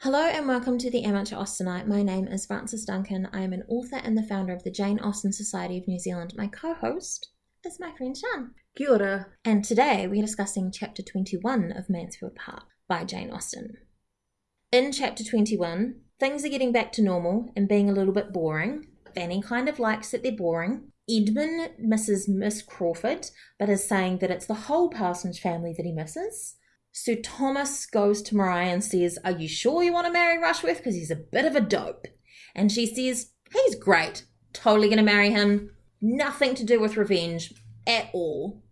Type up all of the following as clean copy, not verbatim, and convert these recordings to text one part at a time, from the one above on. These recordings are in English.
Hello and welcome to the Amateur Austenite. My name is Frances Duncan. I am an author and the founder of the Jane Austen Society of New Zealand. My co-host is my friend Sian. Kia ora. And today we are discussing chapter 21 of Mansfield Park by Jane Austen. In chapter 21, things are getting back to normal and being a little bit boring. Fanny kind of likes that they're boring. Edmund misses Miss Crawford, but is saying that it's the whole Parsonage family that he misses. Sir Thomas goes to Maria and says, "Are you sure you want to marry Rushworth? Because he's a bit of a dope." And she says, "He's great. Totally going to marry him. Nothing to do with revenge at all."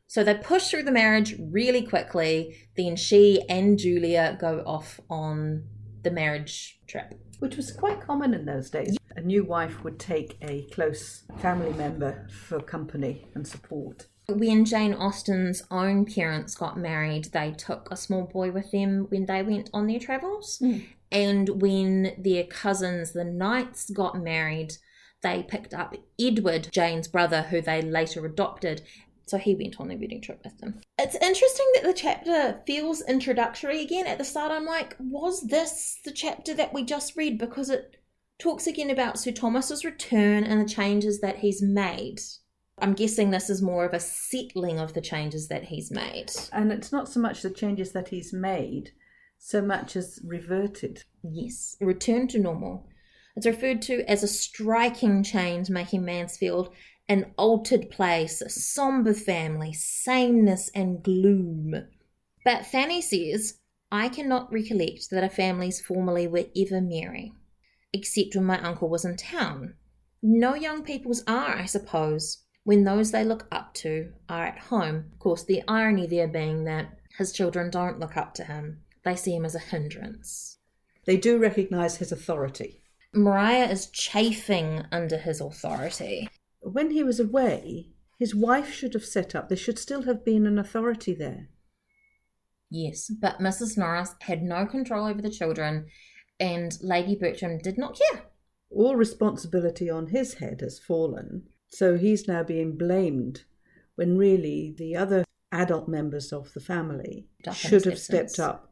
So they push through the marriage really quickly. Then she and Julia go off on the marriage trip. Which was quite common in those days. A new wife would take a close family member for company and support. When Jane Austen's own parents got married, they took a small boy with them when they went on their travels. And when their cousins, the Knights, got married, they picked up Edward, Jane's brother, who they later adopted. So he went on their wedding trip with them. It's interesting that the chapter feels introductory again. At the start, I'm like, was this the chapter that we just read? Because it talks again about Sir Thomas's return and the changes that he's made. I'm guessing this is more of a settling of the changes that he's made. And it's not so much the changes that he's made, so much as reverted. Yes, return to normal. It's referred to as a striking change, making Mansfield an altered place, a sombre family, sameness and gloom. But Fanny says, "I cannot recollect that our families formerly were ever merry, except when my uncle was in town. No young people's are, I suppose, when those they look up to are at home." Of course, the irony there being that his children don't look up to him. They see him as a hindrance. They do recognise his authority. Maria is chafing under his authority. When he was away, his wife should have set up. There should still have been an authority there. Yes, but Mrs. Norris had no control over the children, and Lady Bertram did not care. All responsibility on his head has fallen. So he's now being blamed when really the other adult members of the family should have stepped up.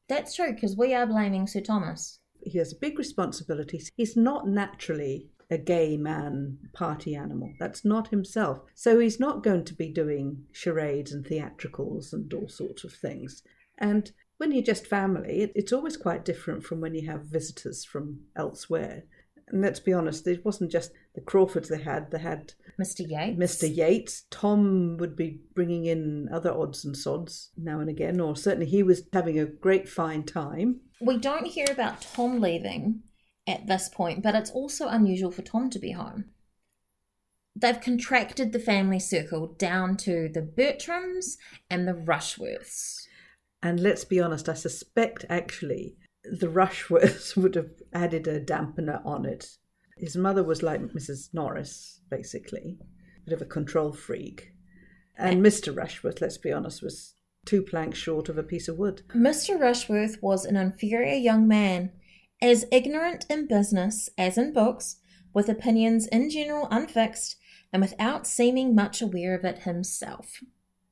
That's true, because we are blaming Sir Thomas. He has a big responsibility. He's not naturally a gay man, party animal. That's not himself. So he's not going to be doing charades and theatricals and all sorts of things. And when you're just family, it's always quite different from when you have visitors from elsewhere. And let's be honest, it wasn't just the Crawfords they had Mr. Yates. Mr. Yates. Tom would be bringing in other odds and sods now and again, or certainly he was having a great fine time. We don't hear about Tom leaving at this point, but it's also unusual for Tom to be home. They've contracted the family circle down to the Bertrams and the Rushworths. And let's be honest, I suspect actually the Rushworths would have added a dampener on it. His mother was like Mrs. Norris, basically, a bit of a control freak. And Mr. Rushworth, let's be honest, was 2 planks short of a piece of wood. Mr. Rushworth was an inferior young man, as ignorant in business as in books, with opinions in general unfixed, and without seeming much aware of it himself.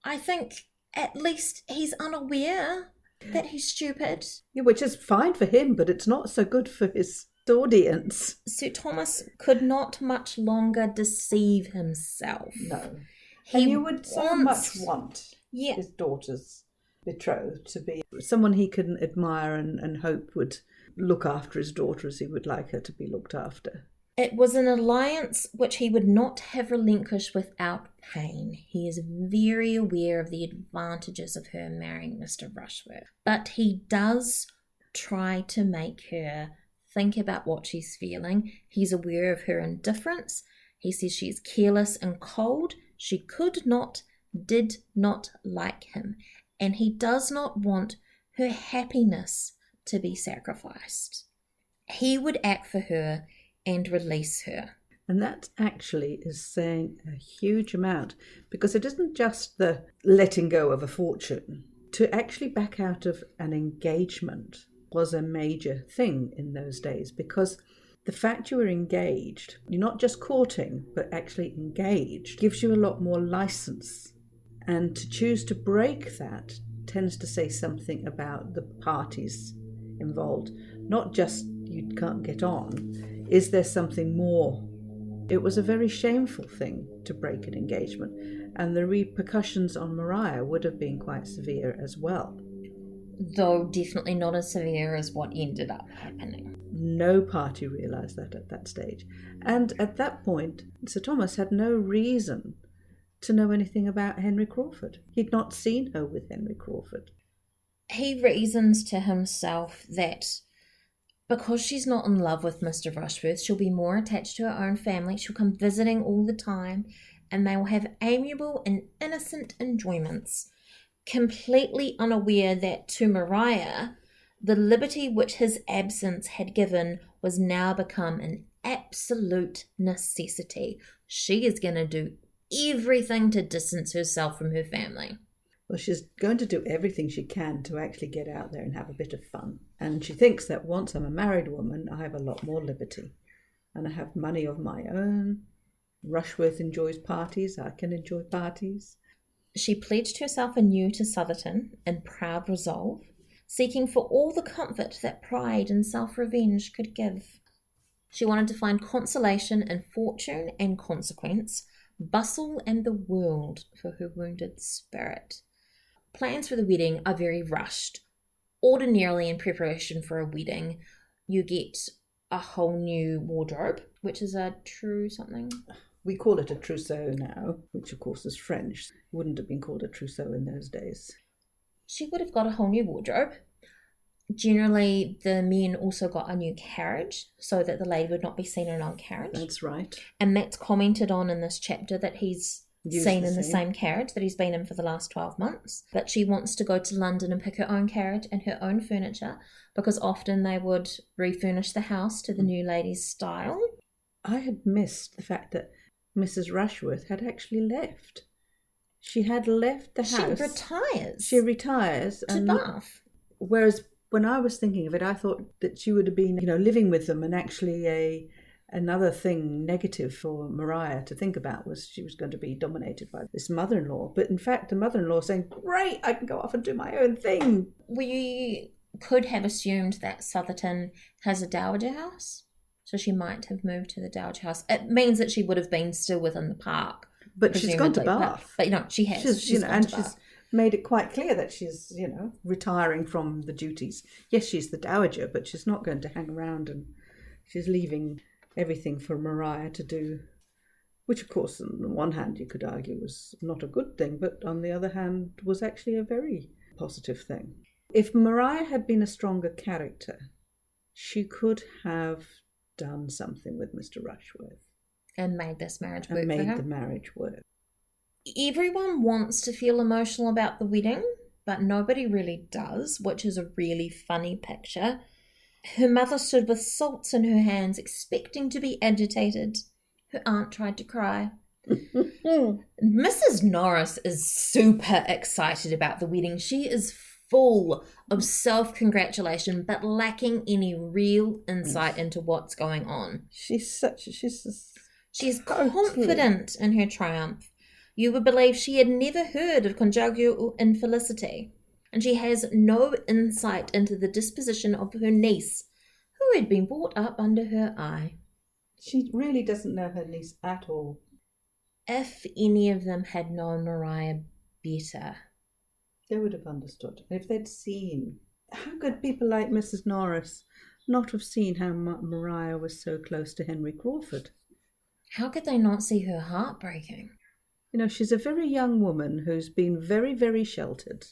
I think at least he's unaware that he's stupid. Yeah, which is fine for him, but it's not so good for his audience. Sir Thomas could not much longer deceive himself. No. And you would so much want his daughter's betrothed to be someone he can admire and hope would look after his daughter as he would like her to be looked after. It was an alliance which he would not have relinquished without pain. He is very aware of the advantages of her marrying Mr. Rushworth. But he does try to make her think about what she's feeling. He's aware of her indifference. He says she's careless and cold. She did not like him. And he does not want her happiness to be sacrificed. He would act for her and release her. And that actually is saying a huge amount, because it isn't just the letting go of a fortune. To actually back out of an engagement was a major thing in those days, because the fact you were engaged, you're not just courting, but actually engaged, gives you a lot more license. And to choose to break that tends to say something about the parties involved. Not just you can't get on. Is there something more? It was a very shameful thing to break an engagement, and the repercussions on Mariah would have been quite severe as well. Though definitely not as severe as what ended up happening. No party realised that at that stage. And at that point, Sir Thomas had no reason to know anything about Henry Crawford. He'd not seen her with Henry Crawford. He reasons to himself that because she's not in love with Mr. Rushworth, she'll be more attached to her own family. She'll come visiting all the time, and they will have amiable and innocent enjoyments, completely unaware that to Mariah, the liberty which his absence had given was now become an absolute necessity. She is going to do everything to distance herself from her family. Well, she's going to do everything she can to actually get out there and have a bit of fun. And she thinks that once I'm a married woman, I have a lot more liberty. And I have money of my own. Rushworth enjoys parties. I can enjoy parties. She pledged herself anew to Southerton in proud resolve, seeking for all the comfort that pride and self-revenge could give. She wanted to find consolation in fortune and consequence, bustle and the world for her wounded spirit. Plans for the wedding are very rushed. Ordinarily, in preparation for a wedding, you get a whole new wardrobe, which is a true something. We call it a trousseau now, which of course is French. Wouldn't have been called a trousseau in those days. She would have got a whole new wardrobe. Generally, the men also got a new carriage so that the lady would not be seen in an old carriage. That's right. And that's commented on in this chapter that he's seen in the same carriage that he's been in for the last 12 months. But she wants to go to London and pick her own carriage and her own furniture because often they would refurnish the house to the new lady's style. I had missed the fact that Mrs. Rushworth had actually left. She had left the house. She retires. To Bath. Whereas when I was thinking of it, I thought that she would have been, living with them, and actually another thing negative for Mariah to think about was she was going to be dominated by this mother-in-law. But in fact, the mother-in-law saying, great, I can go off and do my own thing. We could have assumed that Southerton has a dowager house, so she might have moved to the dowager house. It means that she would have been still within the park. But she's gone to Bath. But she has. She's made it quite clear that she's, retiring from the duties. Yes, she's the dowager, but she's not going to hang around, and she's leaving everything for Mariah to do, which, of course, on the one hand, you could argue was not a good thing, but on the other hand, was actually a very positive thing. If Mariah had been a stronger character, she could have done something with Mr. Rushworth. And made this marriage work. And made the marriage work. Everyone wants to feel emotional about the wedding, but nobody really does, which is a really funny picture. Her mother stood with salts in her hands, expecting to be agitated. Her aunt tried to cry. Mrs. Norris is super excited about the wedding. She is full of self-congratulation, but lacking any real insight into what's going on. She's confident in her triumph. You would believe she had never heard of conjugal infelicity, and she has no insight into the disposition of her niece, who had been brought up under her eye. She really doesn't know her niece at all. If any of them had known Mariah better, they would have understood. If they'd seen, how could people like Mrs. Norris not have seen how Mariah was so close to Henry Crawford? How could they not see her heart breaking? She's a very young woman who's been very, very sheltered,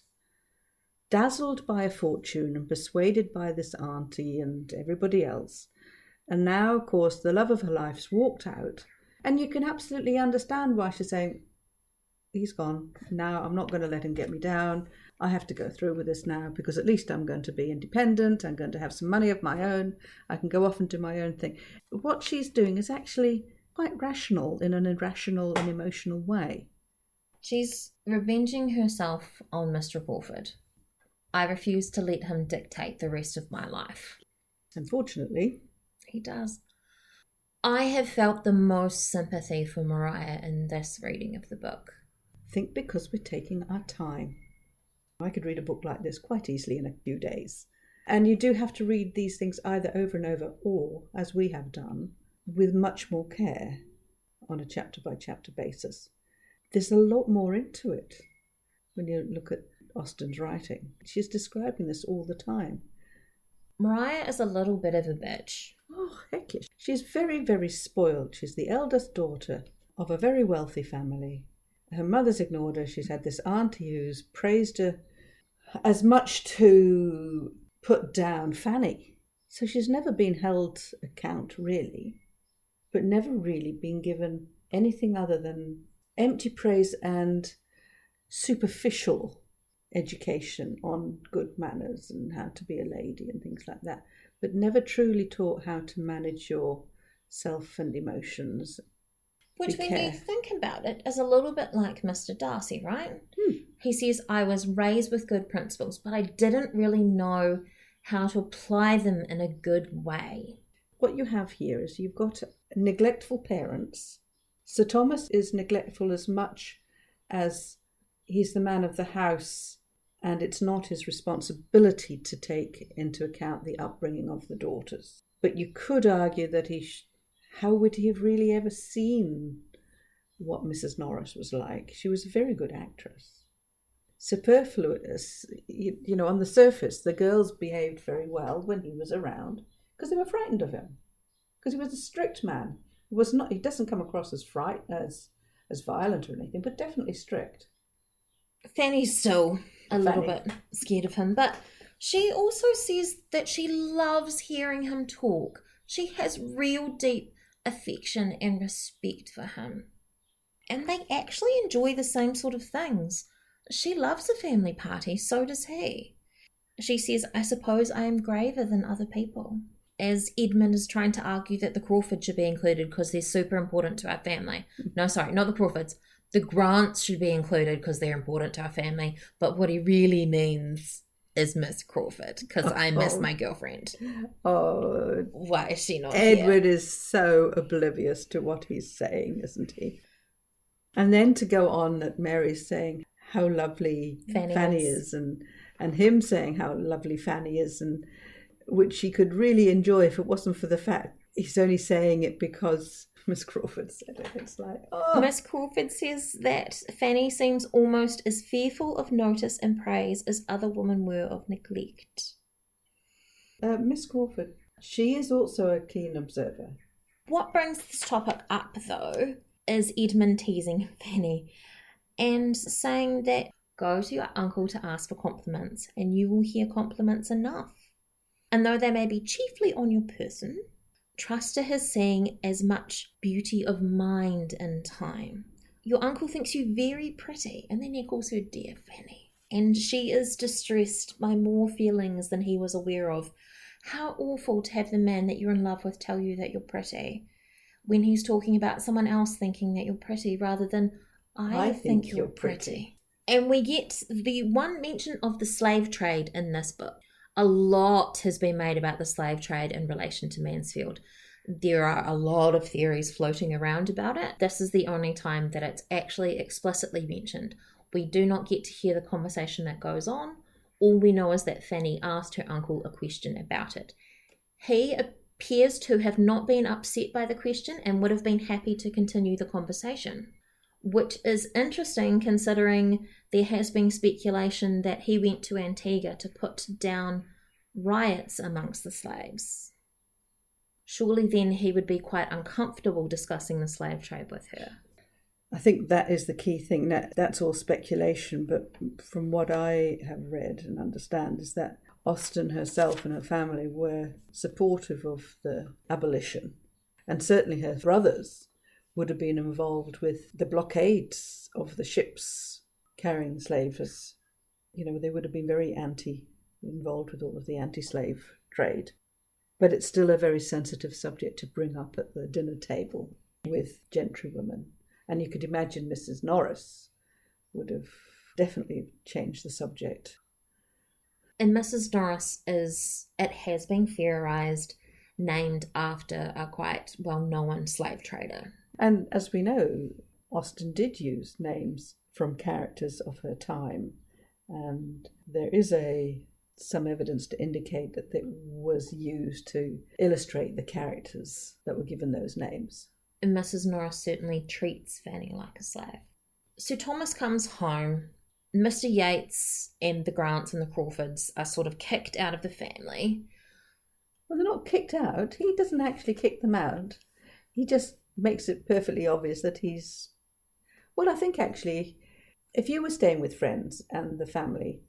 dazzled by a fortune and persuaded by this auntie and everybody else. And now, of course, the love of her life's walked out. And you can absolutely understand why she's saying, he's gone. Now I'm not going to let him get me down. I have to go through with this now because at least I'm going to be independent. I'm going to have some money of my own. I can go off and do my own thing. What she's doing is actually quite rational in an irrational and emotional way. She's revenging herself on Mr. Crawford. I refuse to let him dictate the rest of my life. Unfortunately. He does. I have felt the most sympathy for Mariah in this reading of the book. I think because we're taking our time. I could read a book like this quite easily in a few days. And you do have to read these things either over and over or, as we have done, with much more care on a chapter-by-chapter basis. There's a lot more into it when you look at Austen's writing. She's describing this all the time. Maria is a little bit of a bitch. Oh, heck yes. She's very, very spoiled. She's the eldest daughter of a very wealthy family. Her mother's ignored her. She's had this auntie who's praised her as much to put down Fanny. So she's never been held account, really, but never really been given anything other than empty praise and superficial education on good manners and how to be a lady and things like that, but never truly taught how to manage yourself and emotions. Which, when you think about it, is a little bit like Mr. Darcy, right? He says, I was raised with good principles, but I didn't really know how to apply them in a good way. What you have here is you've got neglectful parents. Sir Thomas is neglectful as much as he's the man of the house, and it's not his responsibility to take into account the upbringing of the daughters. But you could argue that how would he have really ever seen what Mrs. Norris was like? She was a very good actress. Superfluous, on the surface, the girls behaved very well when he was around because they were frightened of him, because he was a strict man. He doesn't come across as as violent or anything, but definitely strict. Fanny's still a little bit scared of him, but she also says that she loves hearing him talk. She has real deep affection and respect for him. And they actually enjoy the same sort of things. She loves a family party, so does he. She says, I suppose I am graver than other people. As Edmund is trying to argue that the Crawfords should be included because they're super important to our family. No, sorry, not the Crawfords. The Grants should be included because they're important to our family. But what he really means is Miss Crawford, because I miss my girlfriend. Oh, why is she not Edward here? is so oblivious to what he's saying, isn't he? And then to go on that Mary's saying how lovely Fanny is and him saying how lovely Fanny is, and which she could really enjoy if it wasn't for the fact he's only saying it because Miss Crawford said it. It's like, oh. Miss Crawford says that Fanny seems almost as fearful of notice and praise as other women were of neglect. Miss Crawford, she is also a keen observer. What brings this topic up, though, is Edmund teasing Fanny and saying that go to your uncle to ask for compliments and you will hear compliments enough. And though they may be chiefly on your person, trust to his seeing as much beauty of mind in time. Your uncle thinks you very pretty, and then he calls her dear Fanny. And she is distressed by more feelings than he was aware of. How awful to have the man that you're in love with tell you that you're pretty, when he's talking about someone else thinking that you're pretty rather than, I think you're pretty. And we get the one mention of the slave trade in this book. A lot has been made about the slave trade in relation to Mansfield. There are a lot of theories floating around about it. This is the only time that it's actually explicitly mentioned. We do not get to hear the conversation that goes on. All we know is that Fanny asked her uncle a question about it. He appears to have not been upset by the question and would have been happy to continue the conversation, which is interesting considering there has been speculation that he went to Antigua to put down riots amongst the slaves. Surely then he would be quite uncomfortable discussing the slave trade with her. I think that is the key thing. That's all speculation, but from what I have read and understand is that Austen herself and her family were supportive of the abolition, and certainly her brothers would have been involved with the blockades of the ships carrying slaves. They would have been very involved with all of the anti-slave trade. But it's still a very sensitive subject to bring up at the dinner table with gentrywomen. And you could imagine Mrs. Norris would have definitely changed the subject. And Mrs. Norris it has been theorised, named after a quite well-known slave trader. And as we know, Austen did use names from characters of her time. And there is a some evidence to indicate that it was used to illustrate the characters that were given those names. And Mrs. Norris certainly treats Fanny like a slave. So Thomas comes home. Mr. Yates and the Grants and the Crawfords are sort of kicked out of the family. Well, they're not kicked out. He doesn't actually kick them out. He just makes it perfectly obvious that he's... Well, I think actually, if you were staying with friends and the family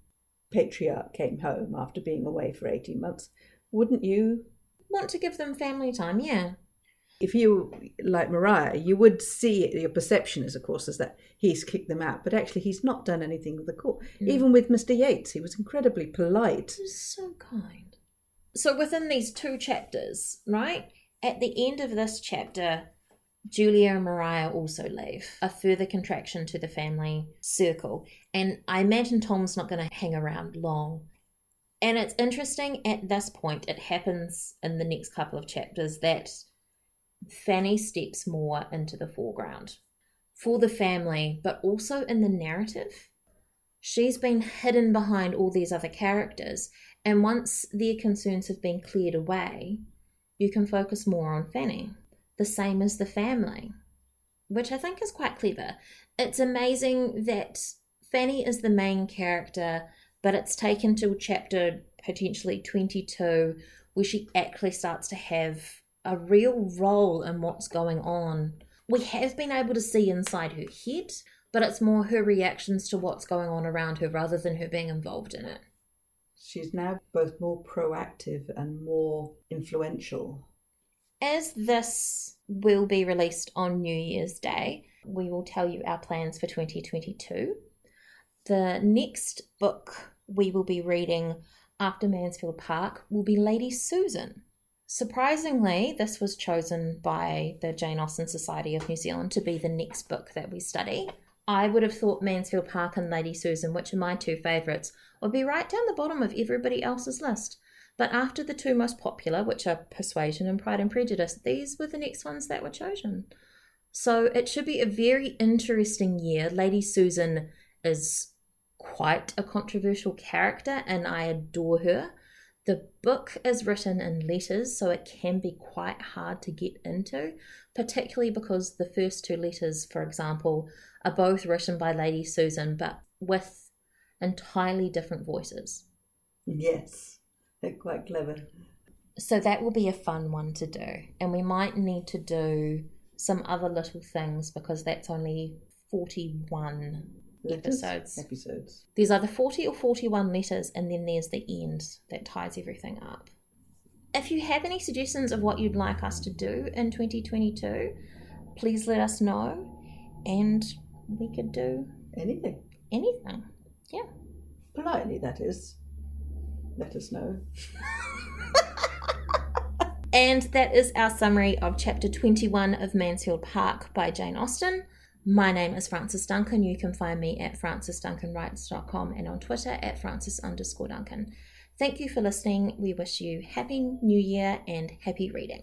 patriarch came home after being away for 18 months, wouldn't you want to give them family time? Yeah. If you, like Maria, you would see it, your perception is, of course, is that he's kicked them out, but actually he's not done anything with the court. Even with Mr. Yates, he was incredibly polite. He was so kind. So within these 2 chapters, right, at the end of this chapter, Julia and Maria also leave, a further contraction to the family circle. And I imagine Tom's not going to hang around long. And it's interesting, at this point, it happens in the next couple of chapters that Fanny steps more into the foreground for the family, but also in the narrative. She's been hidden behind all these other characters, and once their concerns have been cleared away, you can focus more on Fanny. The same as the family, which I think is quite clever. It's amazing that Fanny is the main character, but it's taken to chapter potentially 22 where she actually starts to have a real role in what's going on. We have been able to see inside her head, but it's more her reactions to what's going on around her rather than her being involved in it. She's now both more proactive and more influential. As this will be released on New Year's Day, we will tell you our plans for 2022. The next book we will be reading after Mansfield Park will be Lady Susan. Surprisingly, this was chosen by the Jane Austen Society of New Zealand to be the next book that we study. I would have thought Mansfield Park and Lady Susan, which are my 2 favourites, would be right down the bottom of everybody else's list. But after the 2 most popular, which are Persuasion and Pride and Prejudice, these were the next ones that were chosen. So it should be a very interesting year. Lady Susan is quite a controversial character and I adore her. The book is written in letters, so it can be quite hard to get into, particularly because the first 2 letters, for example, are both written by Lady Susan, but with entirely different voices. Yes. They're quite clever. So that will be a fun one to do. And we might need to do some other little things because that's only 41 episodes. There's either 40 or 41 letters, and then there's the end that ties everything up. If you have any suggestions of what you'd like us to do in 2022, please let us know, and we could do anything. Yeah. Politely, that is. Let us know. And that is our summary of chapter 21 of Mansfield Park by Jane Austen. My name is Frances Duncan. You can find me at francesduncanwrites.com and on Twitter at Frances_Duncan. Thank you for listening. We wish you Happy New Year and happy reading.